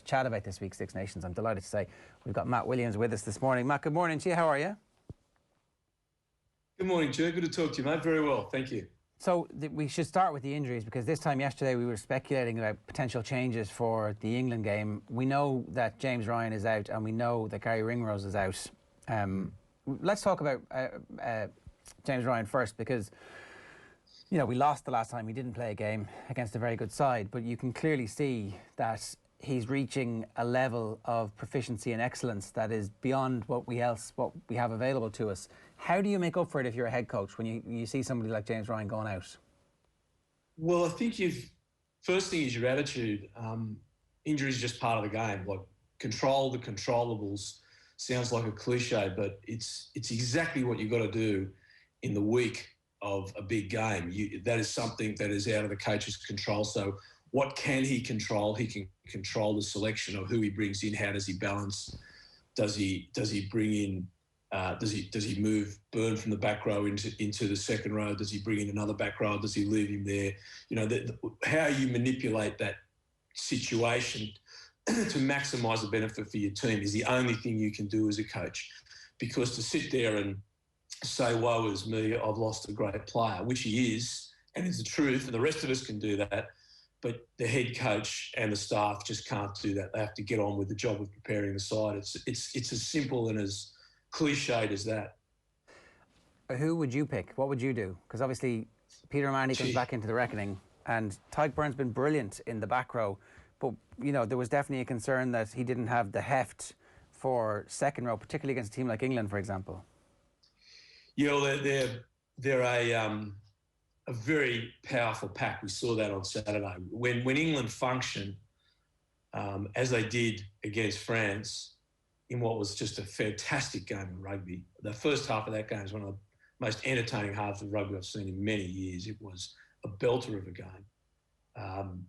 chat about this week's Six Nations. I'm delighted to say we've got Matt Williams with us this morning. Matt, good morning to you. How are you? Good morning, Joe. Good to talk to you, mate. Very well, thank you. So we should start with the injuries, because this time yesterday we were speculating about potential changes for the England game. We know that James Ryan is out and we know that Gary Ringrose is out. Let's talk about James Ryan first, because you know, we lost the last time. He didn't play a game against a very good side, but you can clearly see that he's reaching a level of proficiency and excellence that is beyond what we have available to us. How do you make up for it if you're a head coach when you see somebody like James Ryan going out? Well, I think first thing is your attitude. Injury is just part of the game. Like, control the controllables sounds like a cliche, but it's exactly what you've got to do in the week of a big game. That is something that is out of the coach's control. So what can he control? He can control the selection of who he brings in. How does he balance? Does he bring in? Does he move Byrne from the back row into the second row? Does he bring in another back row? Does he leave him there? You know, how you manipulate that situation to maximise the benefit for your team is the only thing you can do as a coach. Because to sit there and say, woe is me, I've lost a great player, which he is, and it's the truth, and the rest of us can do that, but the head coach and the staff just can't do that. They have to get on with the job of preparing the side. It's as simple and as cliched as that. Who would you pick? What would you do? Because obviously Peter O'Mahony comes back into the reckoning, and Tyke Byrne's been brilliant in the back row, but you know, there was definitely a concern that he didn't have the heft for second row, particularly against a team like England, for example. Yeah, well, they're a very powerful pack. We saw that on Saturday. When England functioned, as they did against France, in what was just a fantastic game of rugby. The first half of that game is one of the most entertaining halves of rugby I've seen in many years. It was a belter of a game.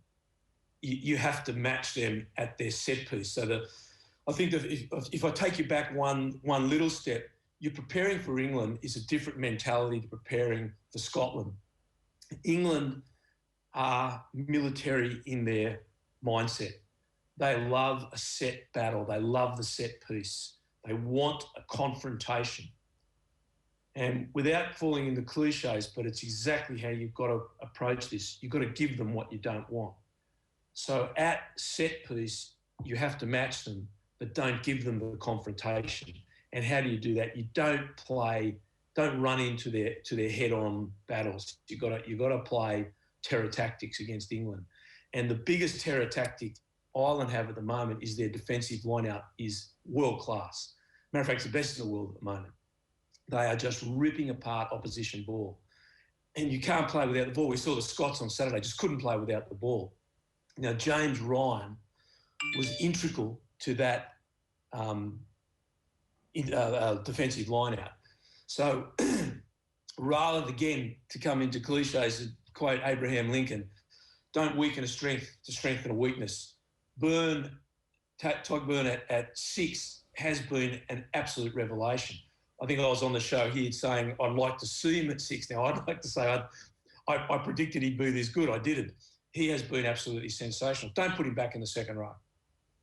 You have to match them at their set piece. So I think that if I take you back one little step, you're preparing for England is a different mentality to preparing for Scotland. England are military in their mindset. They love a set battle. They love the set piece. They want a confrontation. And without falling into cliches, but it's exactly how you've got to approach this. You've got to give them what you don't want. So at set piece, you have to match them, but don't give them the confrontation. And how do you do that? You don't run into their head-on battles. You've got to play terror tactics against England. And the biggest terror tactic Ireland have at the moment is their defensive line-out is world-class. Matter of fact, it's the best in the world at the moment. They are just ripping apart opposition ball. And you can't play without the ball. We saw the Scots on Saturday just couldn't play without the ball. Now, James Ryan was integral to that defensive line-out. So rather than, again, to come into cliches, to quote Abraham Lincoln, don't weaken a strength to strengthen a weakness. Tyke Byrne at 6 has been an absolute revelation. I think I was on the show here saying I'd like to see him at 6. Now, I'd like to say I predicted he'd be this good. I didn't. He has been absolutely sensational. Don't put him back in the second row.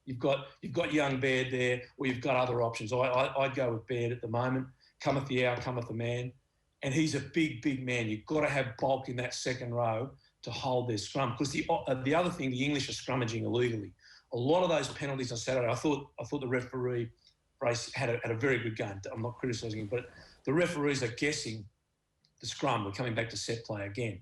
You've got young Baird there, or you've got other options. I'd go with Baird at the moment. Cometh the hour, cometh the man. And he's a big, big man. You've got to have bulk in that second row to hold their scrum. Because the other thing, the English are scrummaging illegally. A lot of those penalties on Saturday, I thought the referee, Brace, had a very good game. I'm not criticising him, but the referees are guessing the scrum. We're coming back to set play again.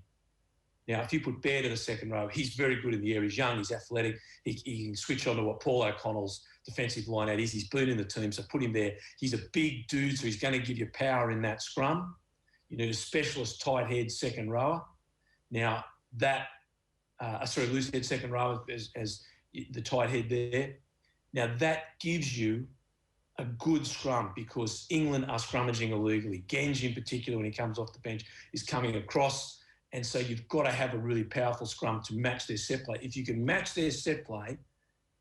Now, if you put Baird in the second row, he's very good in the air. He's young, he's athletic. He can switch on to what Paul O'Connell's defensive line-out is. He's been in the team, so put him there. He's a big dude, so he's going to give you power in that scrum. You need a specialist tight head second rower. Now, loose head second rower as the tight head there. Now, that gives you a good scrum because England are scrummaging illegally. Genge, in particular, when he comes off the bench, is coming across. And so you've got to have a really powerful scrum to match their set play. If you can match their set play,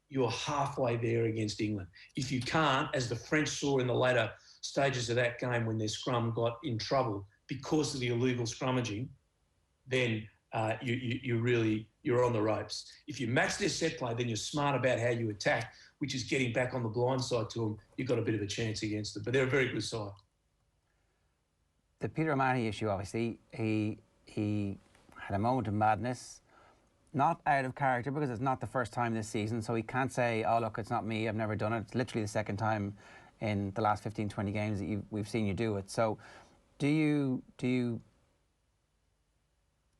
you're halfway there against England. If you can't, as the French saw in the later stages of that game when their scrum got in trouble because of the illegal scrummaging, then you're really you're on the ropes. If you match their set play, then you're smart about how you attack, which is getting back on the blind side to them. You've got a bit of a chance against them. But they're a very good side. The Peter O'Mahony issue, obviously, he had a moment of madness, not out of character because it's not the first time this season, so he can't say, oh, look, it's not me, I've never done it. It's literally the second time in the last 15, 20 games that we've seen you do it. So do you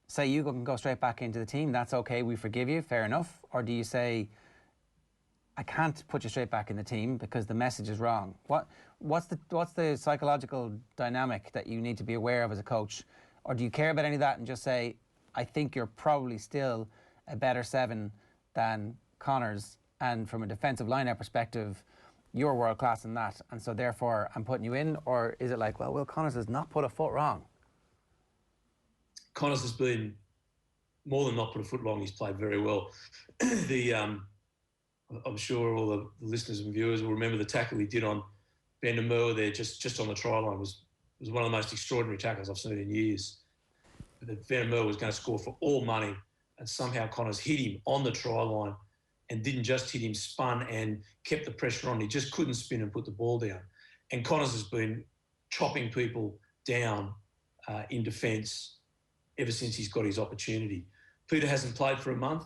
say you can go straight back into the team, that's okay, we forgive you, fair enough? Or do you say, I can't put you straight back in the team because the message is wrong? What's the psychological dynamic that you need to be aware of as a coach? Or do you care about any of that and just say, I think you're probably still a better 7 than Connors, and from a defensive line-out perspective, you're world class in that, and so therefore I'm putting you in? Or is it like, well, Will Connors has not put a foot wrong? Connors has been more than not put a foot wrong. He's played very well. I'm sure all the listeners and viewers will remember the tackle he did on Ben Moore there, just on the try line. Was one of the most extraordinary tackles I've seen in years. Van Moore was going to score for all money, and somehow Connors hit him on the try line, and didn't just hit him, spun and kept the pressure on. He just couldn't spin and put the ball down. And Connors has been chopping people down in defence ever since he's got his opportunity. Peter hasn't played for a month.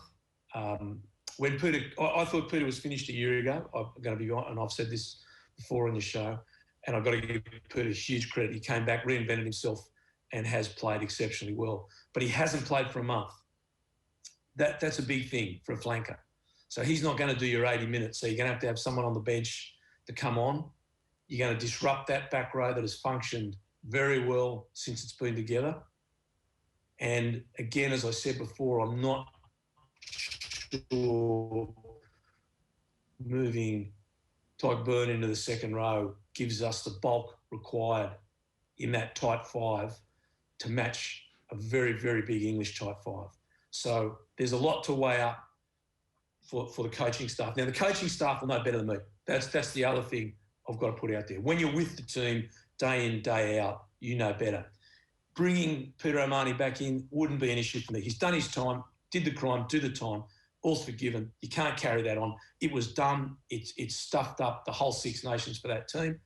When Peter, I thought Peter was finished a year ago. I'm going to be honest, and I've said this before on the show, and I've got to give Peter huge credit. He came back, reinvented himself, and has played exceptionally well. But he hasn't played for a month. That's a big thing for a flanker. So he's not going to do your 80 minutes. So you're going to have someone on the bench to come on. You're going to disrupt that back row that has functioned very well since it's been together. And again, as I said before, I'm not sure moving Tyke Byrne into the second row gives us the bulk required in that tight 5 to match a very, very big English tight 5. So there's a lot to weigh up for the coaching staff. Now, the coaching staff will know better than me. That's the other thing I've got to put out there. When you're with the team day in, day out, you know better. Bringing Peter O'Mahony back in wouldn't be an issue for me. He's done his time, did the crime, do the time, all's forgiven. You can't carry that on. It was done. It's stuffed up the whole Six Nations for that team.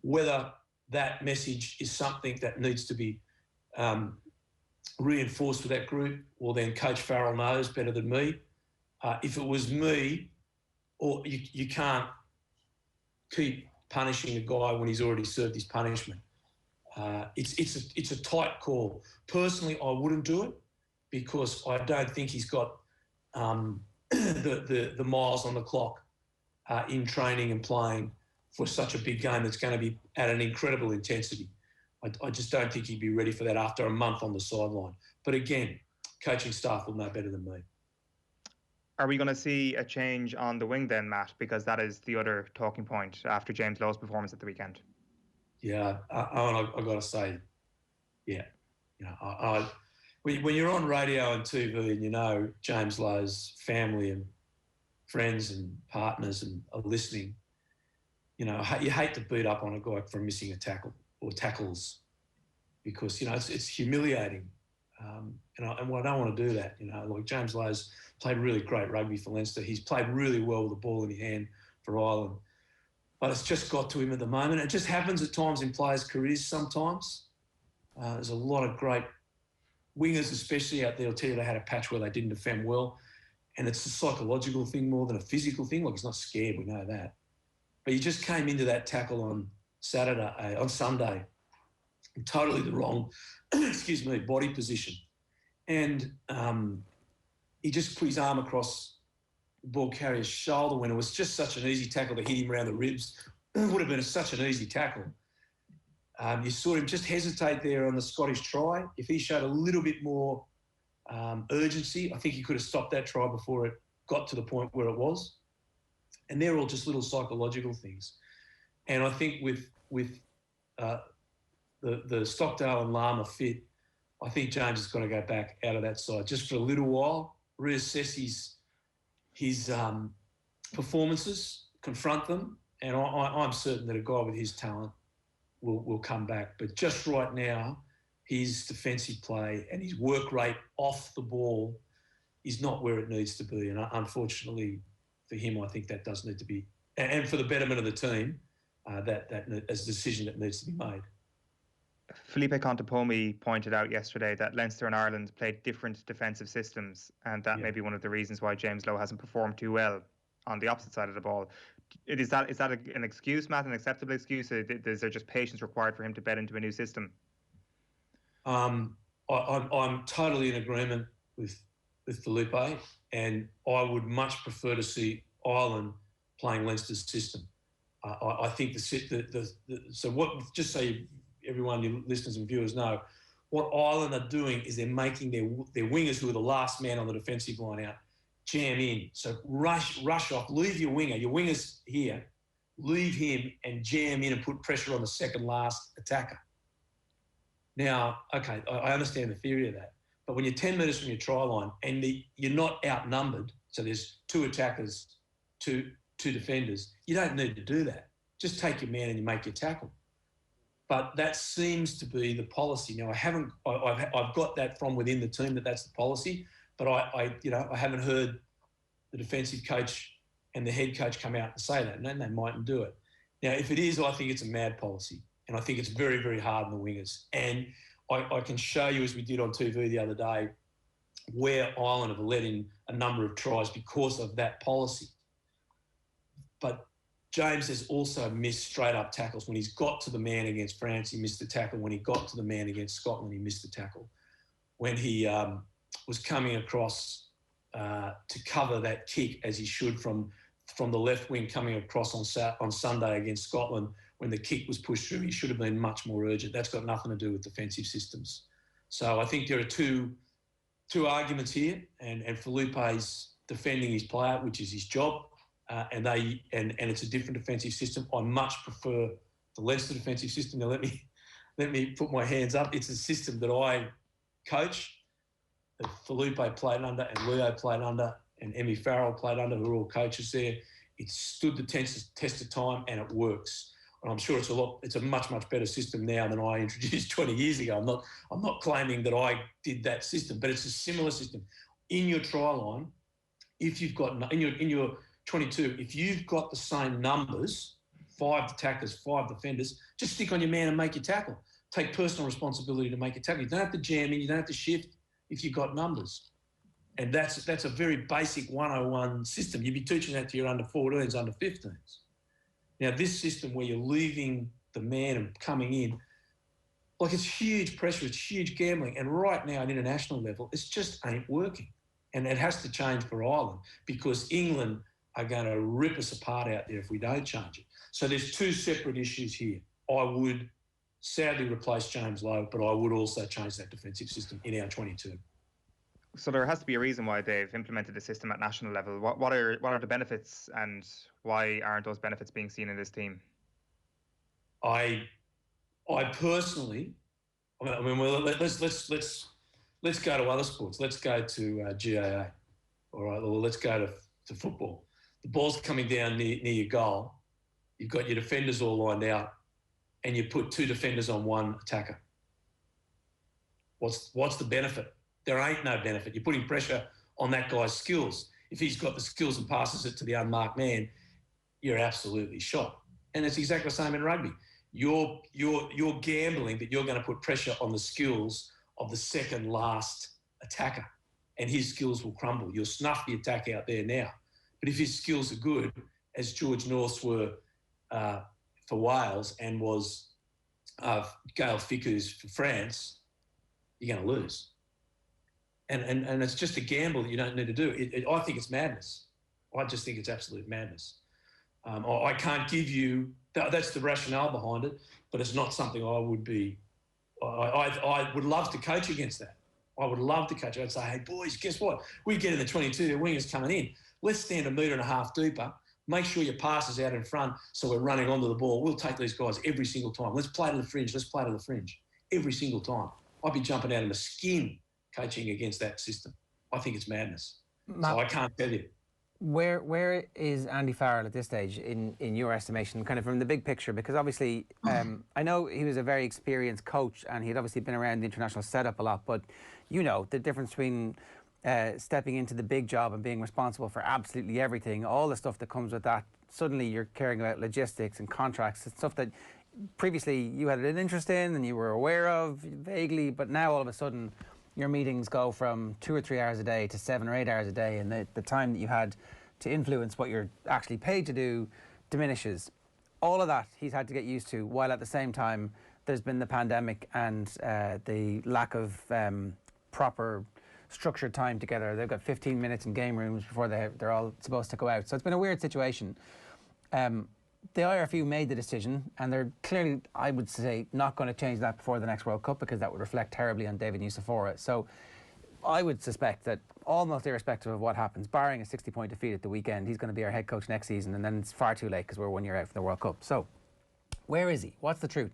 Whether that message is something that needs to be reinforced with that group, well, then Coach Farrell knows better than me. If it was me, or you can't keep punishing a guy when he's already served his punishment. It's a tight call. Personally, I wouldn't do it because I don't think he's got the miles on the clock in training and playing for such a big game that's going to be at an incredible intensity. I just don't think he'd be ready for that after a month on the sideline. But again, coaching staff will know better than me. Are we going to see a change on the wing then, Matt? Because that is the other talking point after James Lowe's performance at the weekend. Yeah, I've got to say, yeah. You know, when you're on radio and TV and you know James Lowe's family and friends and partners and are listening, you know, you hate to beat up on a guy for missing a tackle or tackles because, you know, it's humiliating. And I don't want to do that, you know. Like James Lowe's played really great rugby for Leinster. He's played really well with the ball in his hand for Ireland. But it's just got to him at the moment. It just happens at times in players' careers sometimes. There's a lot of great wingers, especially out there, will tell you they had a patch where they didn't defend well. And it's a psychological thing more than a physical thing. Like, he's not scared, we know that. But he just came into that tackle on Sunday, in totally the wrong, body position. And he just put his arm across the ball carrier's shoulder when it was just such an easy tackle to hit him around the ribs. It would have been such an easy tackle. You saw him just hesitate there on the Scottish try. If he showed a little bit more urgency, I think he could have stopped that try before it got to the point where it was. And they're all just little psychological things. And I think with the Stockdale and Lama fit, I think James is going to go back out of that side just for a little while, reassess his performances, confront them, and I'm certain that a guy with his talent will come back. But just right now, his defensive play and his work rate off the ball is not where it needs to be. And unfortunately for him, I think that does need to be, and for the betterment of the team, that is a decision that needs to be made. Felipe Contepomi pointed out yesterday that Leinster and Ireland played different defensive systems, and that may be one of the reasons why James Lowe hasn't performed too well on the opposite side of the ball. Is that an excuse, Matt, an acceptable excuse? Is there just patience required for him to bed into a new system? I'm totally in agreement with Felipe, and I would much prefer to see Ireland playing Leinster's system. I think so what, just so everyone, your listeners and viewers know, what Ireland are doing is they're making their wingers, who are the last man on the defensive line out, jam in. So rush off, leave your winger. Your winger's here. Leave him and jam in and put pressure on the second last attacker. Now, okay, I understand the theory of that. But when you're 10 metres from your try line and you're not outnumbered, so there's 2 attackers, two defenders, you don't need to do that. Just take your man and you make your tackle. But that seems to be the policy. Now, I've got that from within the team that's the policy, but I haven't heard the defensive coach and the head coach come out and say that, and then they mightn't do it. Now, if it is, I think it's a mad policy, and I think it's very, very hard on the wingers. And I can show you, as we did on TV the other day, where Ireland have let in a number of tries because of that policy. But James has also missed straight-up tackles. When he's got to the man against France, he missed the tackle. When he got to the man against Scotland, he missed the tackle. When he was coming across to cover that kick, as he should, from the left wing coming across on Sunday against Scotland, when the kick was pushed through, he should have been much more urgent. That's got nothing to do with defensive systems. So I think there are two arguments here, and Felipe's defending his player, which is his job, and it's a different defensive system. I much prefer the Leinster defensive system. Now let me put my hands up. It's a system that I coach, that Felipe played under, and Lowe played under, and Andy Farrell played under, who are all coaches there. It stood the test of time, and it works. And I'm sure it's a much, much better system now than I introduced 20 years ago. I'm not claiming that I did that system, but it's a similar system. In your try line, if you've got in your 22, if you've got the same numbers, 5 attackers, 5 defenders, just stick on your man and make your tackle. Take personal responsibility to make your tackle. You don't have to jam in, you don't have to shift if you've got numbers. And that's a very basic 101 system. You'd be teaching that to your under 14s, under 15s. Now, this system where you're leaving the man and coming in, like, it's huge pressure, it's huge gambling. And right now at international level, it just ain't working. And it has to change for Ireland, because England are going to rip us apart out there if we don't change it. So there's 2 separate issues here. I would sadly replace James Lowe, but I would also change that defensive system in our 22. So there has to be a reason why they've implemented the system at national level. What are the benefits, and why aren't those benefits being seen in this team? I personally, I mean, well, let's go to other sports. Let's go to GAA. All right, well, let's go to football. The ball's coming down near your goal. You've got your defenders all lined out, and you put 2 defenders on 1 attacker. What's the benefit? There ain't no benefit. You're putting pressure on that guy's skills. If he's got the skills and passes it to the unmarked man, you're absolutely shot. And it's exactly the same in rugby. You're gambling that you're going to put pressure on the skills of the second last attacker, and his skills will crumble. You'll snuff the attack out there now. But if his skills are good, as George North's were for Wales and was Gail Ficker's for France, you're going to lose. And it's just a gamble that you don't need to do. I think it's madness. I just think it's absolute madness. I can't give you, that's the rationale behind it, but it's not something I would be, I would love to coach against that. I would love to coach. I'd say, hey, boys, guess what? We get in the 22, the wingers coming in. Let's stand 1.5 meters deeper. Make sure your pass is out in front so we're running onto the ball. We'll take these guys every single time. Let's play to the fringe. Let's play to the fringe every single time. I'd be jumping out of my skin coaching against that system. I think it's madness. So I can't tell you. Where is Andy Farrell at this stage in your estimation, kind of from the big picture? Because obviously, I know he was a very experienced coach and he'd obviously been around the international setup a lot, but you know, the difference between stepping into the big job and being responsible for absolutely everything, all the stuff that comes with that, suddenly you're caring about logistics and contracts and stuff that previously you had an interest in and you were aware of vaguely, but now all of a sudden your meetings go from 2 or 3 hours a day to 7 or 8 hours a day, and the time that you had to influence what you're actually paid to do diminishes. All of that he's had to get used to, while at the same time there's been the pandemic and the lack of proper structured time together. They've got 15 minutes in game rooms before they're all supposed to go out. So it's been a weird situation. The IRFU made the decision, and they're clearly, I would say, not going to change that before the next World Cup, because that would reflect terribly on David Nucifora. So I would suspect that almost irrespective of what happens, barring a 60-point defeat at the weekend, he's going to be our head coach next season, and then it's far too late because we're 1 year out from the World Cup. So where is he? What's the truth?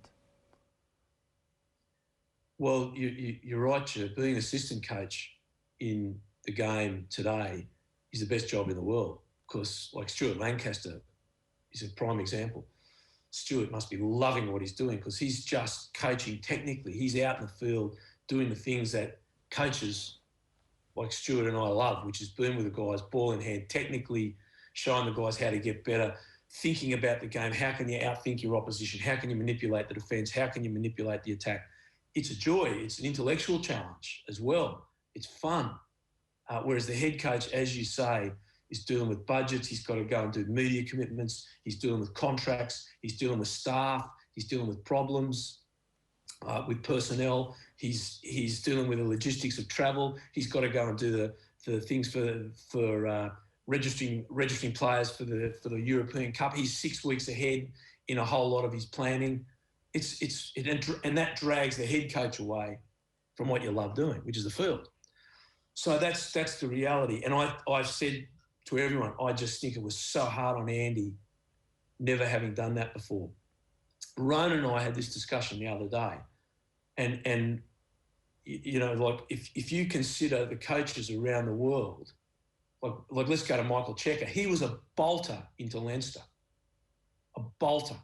Well, you're right, Joe. Being assistant coach in the game today is the best job in the world, because like Stuart Lancaster is a prime example. Stuart must be loving what he's doing, because he's just coaching technically. He's out in the field doing the things that coaches like Stuart and I love, which is being with the guys, ball in hand, technically showing the guys how to get better, thinking about the game. How can you outthink your opposition? How can you manipulate the defence? How can you manipulate the attack? It's a joy. It's an intellectual challenge as well. It's fun. Whereas the head coach, as you say, is dealing with budgets. He's got to go and do media commitments. He's dealing with contracts. He's dealing with staff. He's dealing with problems with personnel. He's dealing with the logistics of travel. He's got to go and do the things for registering players for the European Cup. He's 6 weeks ahead in a whole lot of his planning. And that drags the head coach away from what you love doing, which is the field. So that's the reality. And I've said to everyone, I just think it was so hard on Andy, never having done that before. Ronan and I had this discussion the other day, and you know, like if you consider the coaches around the world, like let's go to Michael Checker. He was a bolter into Leinster, a bolter,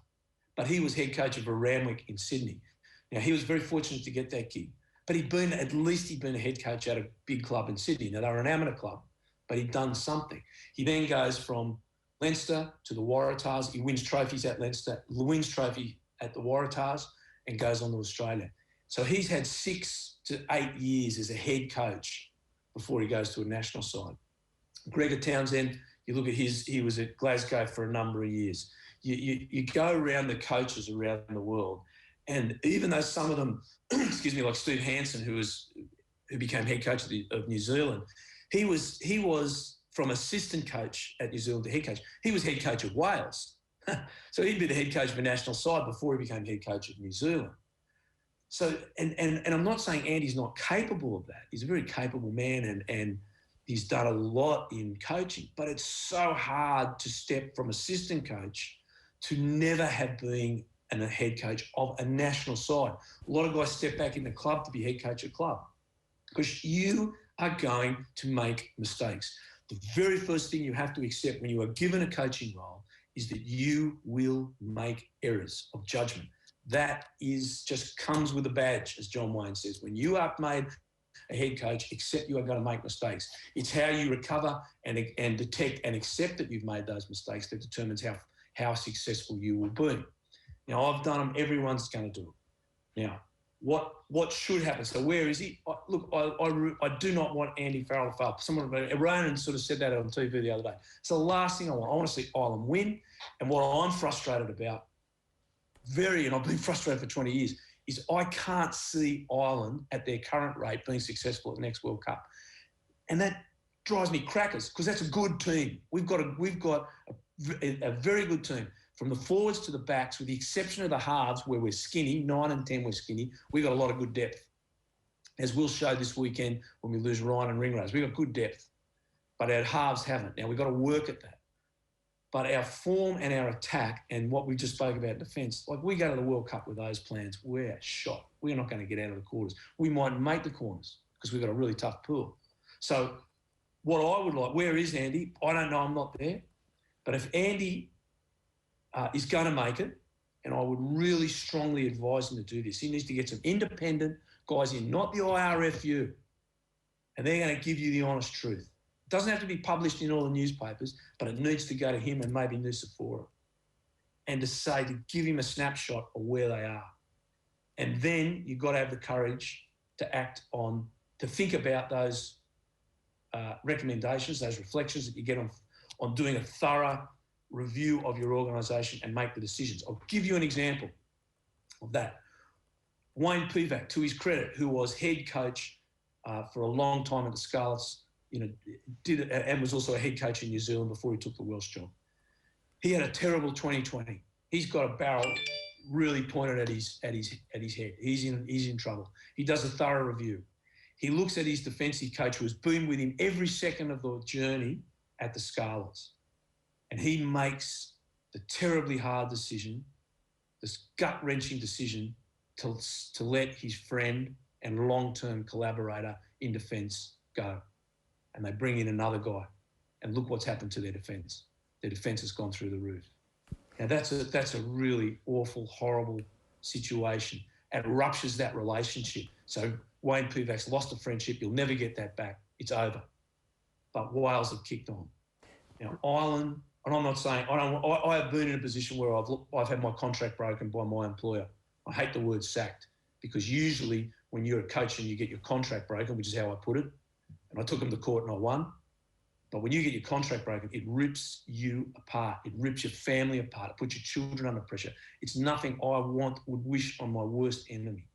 but he was head coach of a Randwick in Sydney. Now, he was very fortunate to get that gig, but he'd been a head coach at a big club in Sydney. Now, they were an amateur club, but he'd done something. He then goes from Leinster to the Waratahs. He wins trophies at Leinster, wins trophy at the Waratahs, and goes on to Australia. So he's had 6 to 8 years as a head coach before he goes to a national side. Gregor Townsend, you look at he was at Glasgow for a number of years. You go around the coaches around the world, and even though some of them, like Steve Hansen, who became head coach of New Zealand, he was from assistant coach at New Zealand to head coach. He was head coach of Wales. So he'd be the head coach of a national side before he became head coach of New Zealand. So, and I'm not saying Andy's not capable of that. He's a very capable man, and he's done a lot in coaching, but it's so hard to step from assistant coach to never have been a head coach of a national side. A lot of guys step back in the club to be head coach of club, because you are going to make mistakes. The very first thing you have to accept when you are given a coaching role is that you will make errors of judgment. That just comes with a badge, as John Wayne says. When you are made a head coach, accept you are going to make mistakes. It's how you recover and detect and accept that you've made those mistakes that determines how successful you will be. Now, I've done them. Everyone's going to do it. Now, what should happen? So where is he? Look, I do not want Andy Farrell to fail. Ronan sort of said that on TV the other day. It's the last thing I want. I want to see Ireland win. And what I'm frustrated about, and I've been frustrated for 20 years, is I can't see Ireland at their current rate being successful at the next World Cup. And that drives me crackers, because that's a good team. We've got a very good team. From the forwards to the backs, with the exception of the halves where we're skinny, 9 and 10 we're skinny, we've got a lot of good depth. As we'll show this weekend when we lose Ryan and Ringrose, we've got good depth, but our halves haven't. Now, we've got to work at that. But our form and our attack and what we just spoke about defence, like we go to the World Cup with those plans, we're shot. We're not going to get out of the quarters. We might make the corners because we've got a really tough pool. So what I would like, where is Andy? I don't know, I'm not there. But if Andy is going to make it, and I would really strongly advise him to do this, he needs to get some independent guys in, not the IRFU. and they're going to give you the honest truth. It doesn't have to be published in all the newspapers, but it needs to go to him and maybe Nusafora, and to give him a snapshot of where they are. And then you've got to have the courage to think about those recommendations, those reflections that you get on doing a thorough review of your organisation and make the decisions. I'll give you an example of that. Wayne Pivac, to his credit, who was head coach for a long time at the Scarlets, and was also a head coach in New Zealand before he took the Welsh job. He had a terrible 2020. He's got a barrel really pointed at his head. He's in trouble. He does a thorough review. He looks at his defensive coach, who has been with him every second of the journey at the Scarlets, and he makes the terribly hard decision, this gut-wrenching decision, to let his friend and long-term collaborator in defence go. And they bring in another guy, and look what's happened to their defence. Their defence has gone through the roof. Now that's a really awful, horrible situation. It ruptures that relationship. So Wayne Pivac's lost a friendship. You'll never get that back. It's over. But Wales have kicked on. Now Ireland, and I'm not saying I have been in a position where I've had my contract broken by my employer. I hate the word sacked, because usually when you're a coach and you get your contract broken, which is how I put it, and I took them to court and I won. But when you get your contract broken, it rips you apart. It rips your family apart. It puts your children under pressure. It's nothing I would wish on my worst enemy.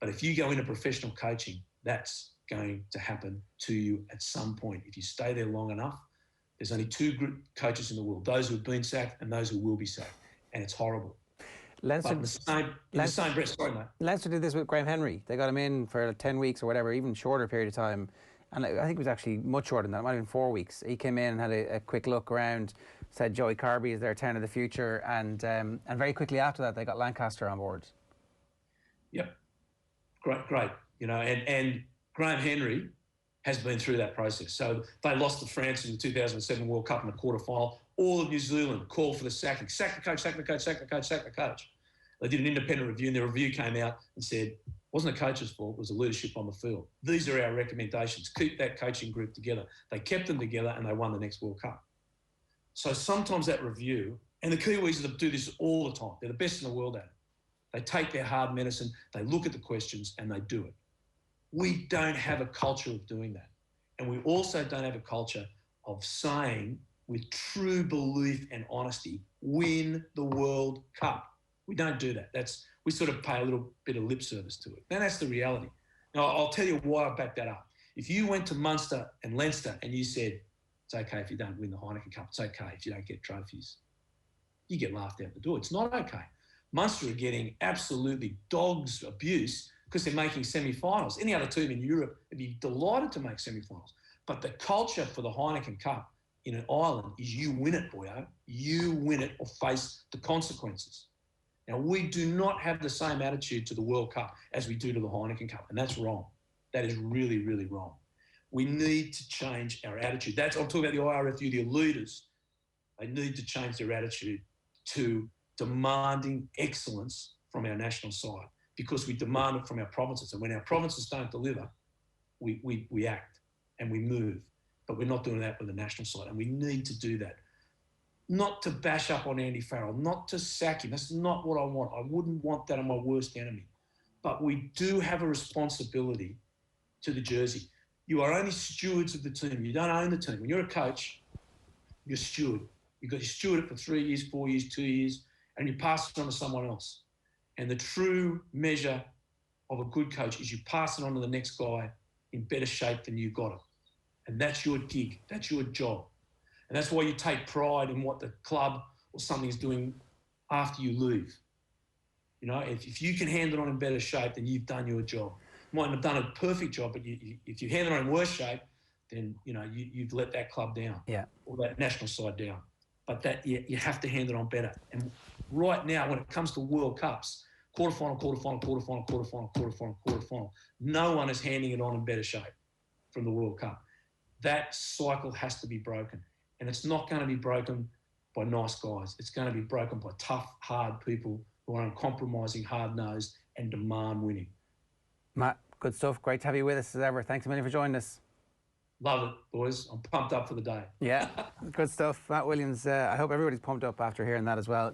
But if you go into professional coaching, that's going to happen to you at some point. If you stay there long enough, there's only two good coaches in the world, those who have been sacked and those who will be sacked. And it's horrible. Leinster, the same breath, sorry, mate. Leinster did this with Graham Henry. They got him in for 10 weeks or whatever, even shorter period of time. And I think it was actually much shorter than that. It might have been 4 weeks. He came in and had a quick look around, said Joey Carby is their 10 of the future, and very quickly after that they got Lancaster on board. Yep, great. And Graham Henry has been through that process. So they lost to France in the 2007 World Cup in the quarterfinal. All of New Zealand called for the sacking. Sack the coach, sack the coach, sack the coach, sack the coach. They did an independent review, and their review came out and said, wasn't the coach's fault, it was the leadership on the field. These are our recommendations. Keep that coaching group together. They kept them together and they won the next World Cup. So sometimes that review, and the Kiwis do this all the time. They're the best in the world at it. They take their hard medicine, they look at the questions and they do it. We don't have a culture of doing that. And we also don't have a culture of saying with true belief and honesty, win the World Cup. We don't do that. We sort of pay a little bit of lip service to it. Now, that's the reality. Now, I'll tell you why I back that up. If you went to Munster and Leinster and you said, it's okay if you don't win the Heineken Cup, it's okay if you don't get trophies, you get laughed out the door. It's not okay. Munster are getting absolutely dog's abuse because they're making semi-finals. Any other team in Europe would be delighted to make semi-finals. But the culture for the Heineken Cup in Ireland is you win it, boyo. You win it or face the consequences. Now, we do not have the same attitude to the World Cup as we do to the Heineken Cup, and that's wrong. That is really, really wrong. We need to change our attitude. I'm talking about the IRFU, the leaders. They need to change their attitude to demanding excellence from our national side, because we demand it from our provinces. And when our provinces don't deliver, we act and we move. But we're not doing that with the national side, and we need to do that. Not to bash up on Andy Farrell, not to sack him. That's not what I want. I wouldn't want that on my worst enemy. But we do have a responsibility to the jersey. You are only stewards of the team. You don't own the team. When you're a coach, you're a steward. You've got to steward it for 3 years, 4 years, 2 years, and you pass it on to someone else. And the true measure of a good coach is you pass it on to the next guy in better shape than you got it. And that's your gig. That's your job. And that's why you take pride in what the club or something is doing after you leave. If you can hand it on in better shape, then you've done your job. You might not have done a perfect job, but if you hand it on in worse shape, then you've let that club down, or that national side down. But that you have to hand it on better. And right now, when it comes to World Cups, quarterfinal, no one is handing it on in better shape from the World Cup. That cycle has to be broken. And it's not going to be broken by nice guys. It's going to be broken by tough, hard people who are uncompromising, hard-nosed and demand winning. Matt, good stuff. Great to have you with us as ever. Thanks a million for joining us. Love it, boys. I'm pumped up for the day. Yeah, good stuff. Matt Williams, I hope everybody's pumped up after hearing that as well.